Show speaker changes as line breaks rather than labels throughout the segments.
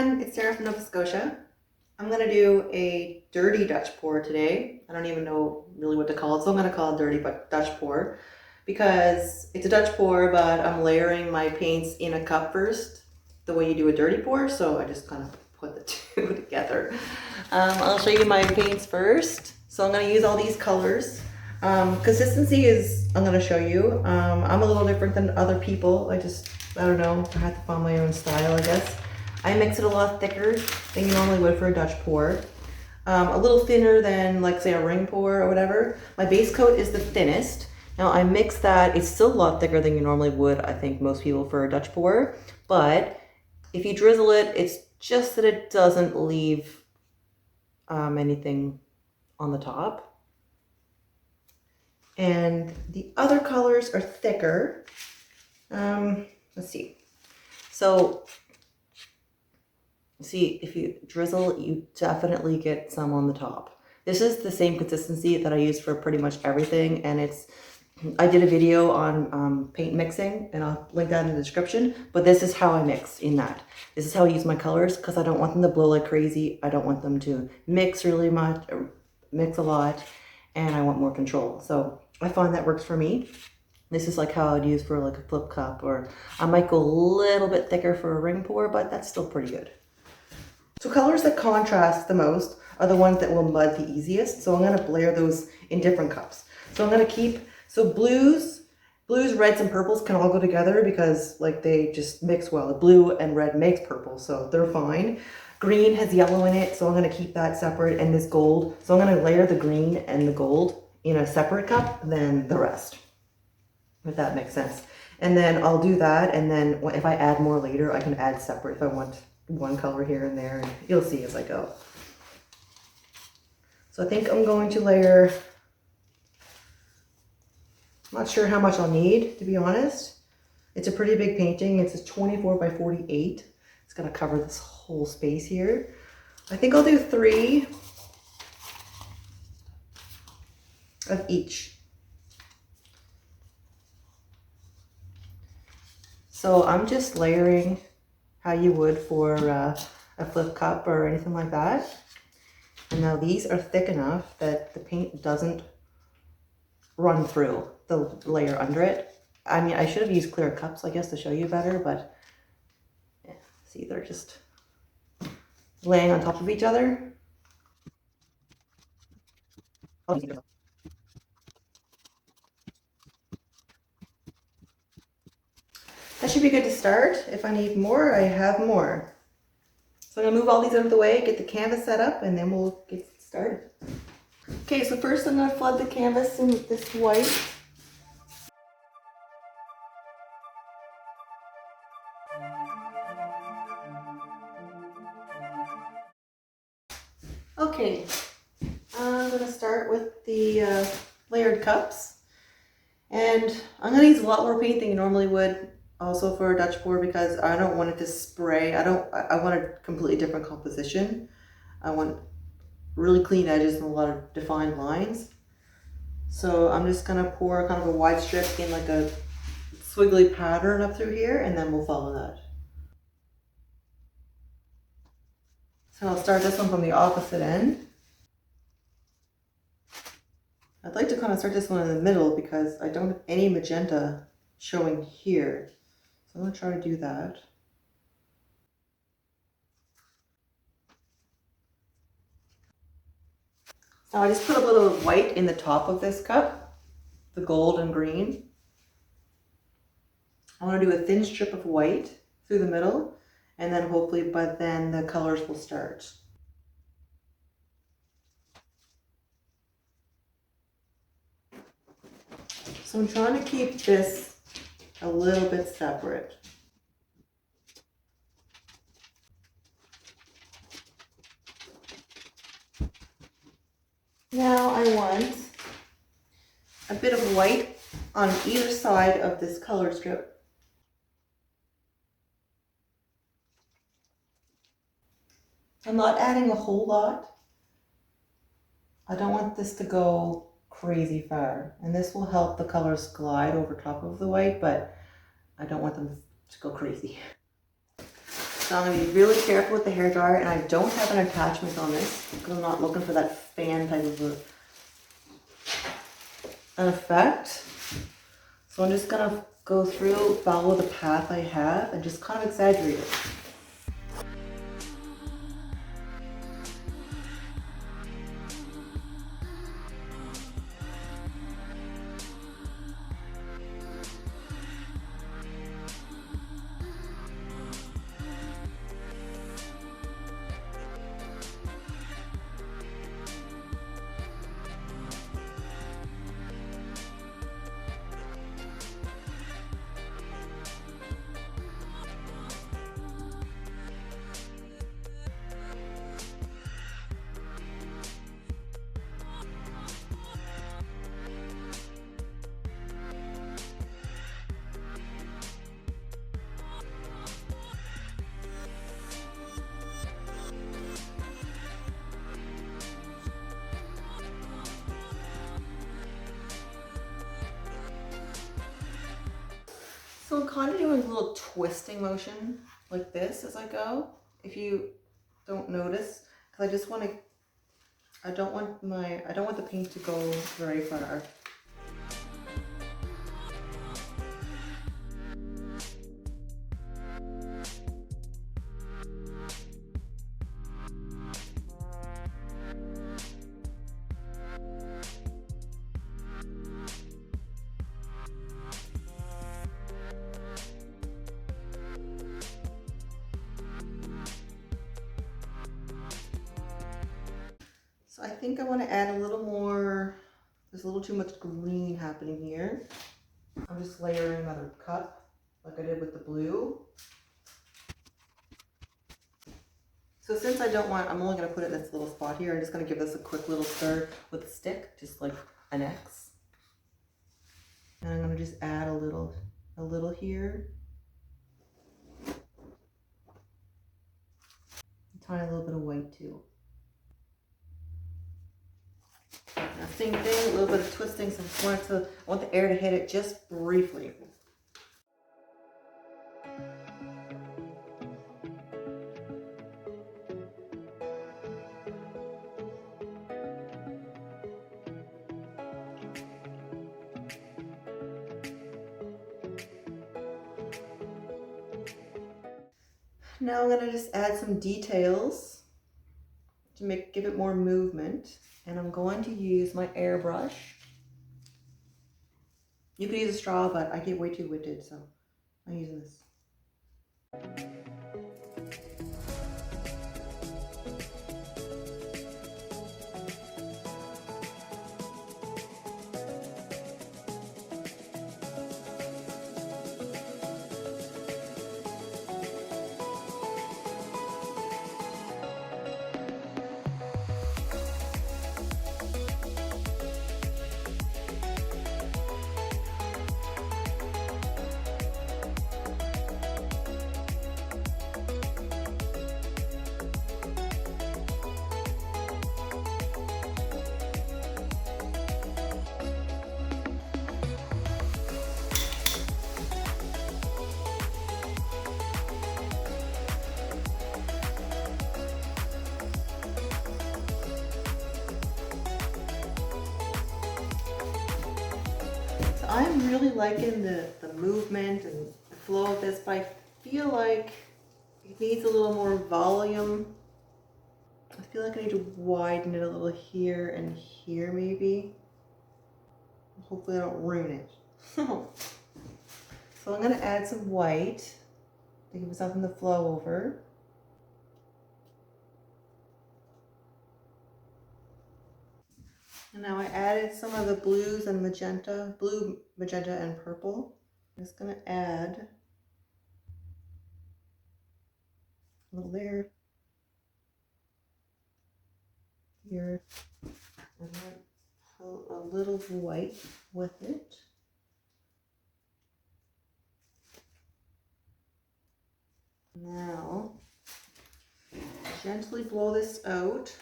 everyone, it's Sarah from Nova Scotia. I'm going to do a dirty Dutch pour today. I don't even know really what to call it, so I'm going to call it dirty Dutch pour because it's a Dutch pour, but I'm layering my paints in a cup first, the way you do a dirty pour, so I just kind of put the two together. I'll show you my paints first. So I'm going to use all these colors. Consistency is, I'm going to show you. I'm a little different than other people. I don't know, I had to find my own style, I guess. I mix it a lot thicker than you normally would for a Dutch pour. A little thinner than, like, say, a ring pour or whatever. My base coat is the thinnest. Now I mix that, it's still a lot thicker than you normally would, I think, most people for a Dutch pour. But if you drizzle it, it's just that it doesn't leave anything on the top. And the other colors are thicker. Let's see. So, see, if you drizzle, you definitely get some on the top. This is the same consistency that I use for pretty much everything, and I did a video on paint mixing, and I'll link that in the description, but this is how I mix in that. This is how I use my colors, because I don't want them to blow like crazy. I don't want them to mix really much, or mix a lot, and I want more control. So I find that works for me. This is like how I'd use for like a flip cup, or I might go a little bit thicker for a ring pour, but that's still pretty good. So colors that contrast the most are the ones that will mud the easiest. So I'm going to layer those in different cups. So I'm going to keep, so blues, reds, and purples can all go together because like they just mix well. Blue and red makes purple, so they're fine. Green has yellow in it, so I'm going to keep that separate, and this gold. So I'm going to layer the green and the gold in a separate cup than the rest, if that makes sense. And then I'll do that, and then if I add more later, I can add separate if I want one color here and there, and you'll see as I go. So I think I'm going to layer, I'm not sure how much I'll need, to be honest. It's a pretty big painting. It's a 24 by 48. It's gonna cover this whole space here. I think I'll do 3 of each. So I'm just layering how you would for a flip cup or anything like that. And now these are thick enough that the paint doesn't run through the layer under it. I mean, I should have used clear cups, I guess, to show you better, but yeah, see, they're just laying on top of each other. That should be good to start. If I need more, I have more. So I'm gonna move all these out of the way, get the canvas set up, and then we'll get started. Okay, so first I'm gonna flood the canvas in this white. Okay, I'm gonna start with the layered cups. And I'm gonna use a lot more paint than you normally would also for a Dutch pour because I don't want it to spray. I want a completely different composition. I want really clean edges and a lot of defined lines. So I'm just gonna pour kind of a wide strip in like a squiggly pattern up through here, and then we'll follow that. So I'll start this one from the opposite end. I'd like to kind of start this one in the middle because I don't have any magenta showing here. So I'm going to try to do that. Now I just put a little white in the top of this cup, the gold and green. I want to do a thin strip of white through the middle, and then hopefully by then the colors will start. So I'm trying to keep this a little bit separate. Now I want a bit of white on either side of this color strip. I'm not adding a whole lot. I don't want this to go crazy far, and this will help the colors glide over top of the white, but I don't want them to go crazy. So I'm gonna be really careful with the hairdryer, and I don't have an attachment on this because I'm not looking for that fan type of an effect. So I'm just gonna go through, follow the path I have, and just kind of exaggerate it. So I'm kind of doing a little twisting motion like this as I go, if you don't notice, because I just want to, I don't want the paint to go very far. So I think I want to add a little more, there's a little too much green happening here. I'm just layering another cup like I did with the blue. So since I don't want, I'm only going to put it in this little spot here. I'm just going to give this a quick little stir with a stick, just like an X. And I'm going to just add a little here. A tiny little bit of white too. Now same thing, a little bit of twisting, so I want the air to hit it just briefly. Now I'm going to just add some details to give it more movement, and I'm going to use my airbrush. You could use a straw, but I get way too winded, so I'm using this. I'm really liking the movement and the flow of this, but I feel like it needs a little more volume. I feel like I need to widen it a little here and here maybe. Hopefully I don't ruin it. So I'm going to add some white to give it something to flow over. And now I added some of the blues and magenta, blue, magenta, and purple. I'm just going to add a little there, here, and then put a little white with it. Now, gently blow this out.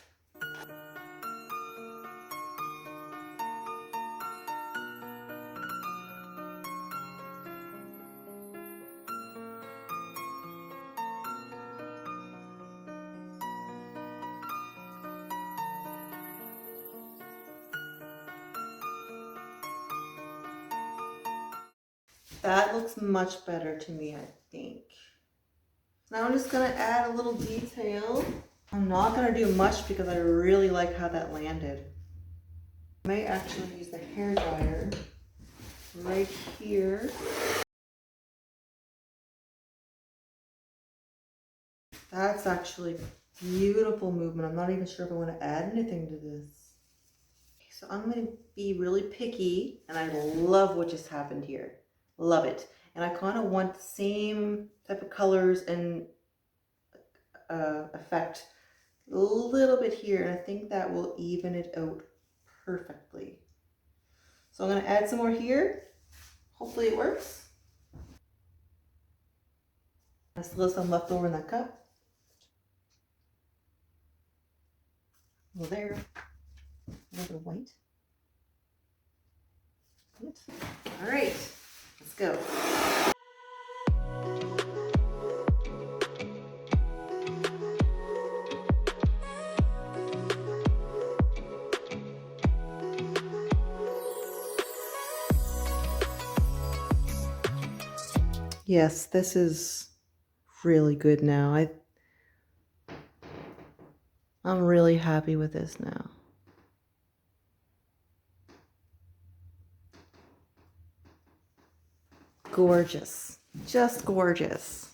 That looks much better to me, I think. Now I'm just gonna add a little detail. I'm not gonna do much because I really like how that landed. I may actually use the hairdryer right here. That's actually beautiful movement. I'm not even sure if I want to add anything to this. So I'm going to be really picky, and I love what just happened here. Love it. And I kind of want the same type of colors and effect a little bit here, and I think that will even it out perfectly. So I'm going to add some more here. Hopefully it works. I still have some left over in that cup. Well, there. A little bit of white. Good. All right, let's go. Yes, this is really good now. I'm really happy with this now. Gorgeous. Just gorgeous.